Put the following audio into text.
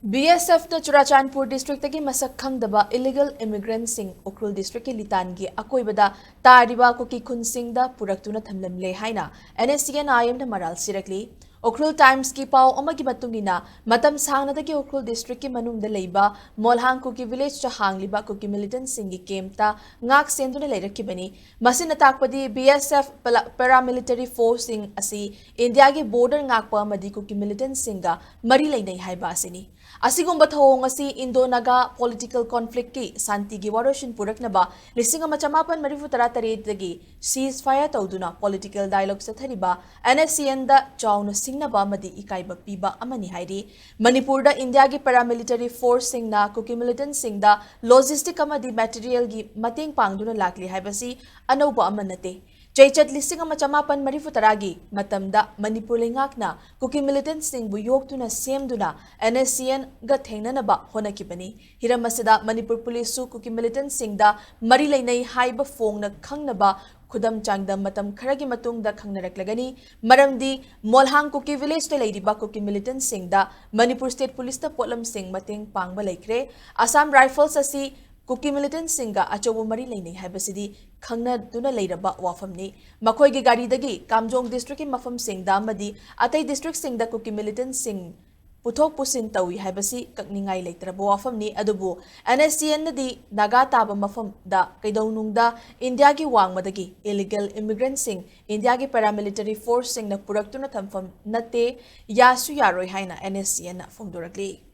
BSF na Churachandpur district tagi masak khangdaba illegal immigrants sing Ukrul district ki litangi akoibada tariba ko ki khunsingda puraktuna thamlamle haina Nscn ayam na maral sirakli Ukrul Times ki pau amagi matungina matam sangna dagi Ukrul district ki manungda leiba Molhang Kuki village cha hangliba Kuki militant singi kemta ngak senduna leirakibani masin atakpadi BSF paramilitary force sing asi India ki border ngakpa amadi Kuki militant singa mari leinai haiba asini Asigumba thawong asi Indo-Naga political conflict ki santi gi waroshin puraknaba lisinga machamapan marifu taratari ceasefire tawduna political dialogue sa thariba Nscn da chawna singnaba madi ikaiba piba amani hairi Manipur da India gi paramilitary force singna Kuki militant singda logistic amadi material gi mateng pangduna lakli haibasi anauba amanate Chaychat listing ang machamapan marifutaragi, matamda Manipur lingakna, Kuki militant sing buyok na same duna, Nscn gathengna na ba honakibani. Hiramasada Manipur police su Kuki militant sing da marilay na haiba fong na khang na ba kudam changda matam karagi matung da khang naraklagani, maramdi Molhang Kuki village na lady ba Kuki militant sing da Manipur state police na polam sing mating pang balaykre, Assam rifles asi Kuki militant singa achobo mari lainai haibasidi khangna duna leiraba wafamni makhoi gi gari dagi Kamjong district ki mafam singda amadi atai district singda Kuki militant sing puthok pusin tawi haibasi kakningai leitraba wafamni adubu Nscn nadi naga taba mafam da kaidawnungda India gi wangmadagi illegal immigrant sing India gi paramilitary force sing na puraktuna thamfam nate yasu yaroi haina Nscn na fomdorakli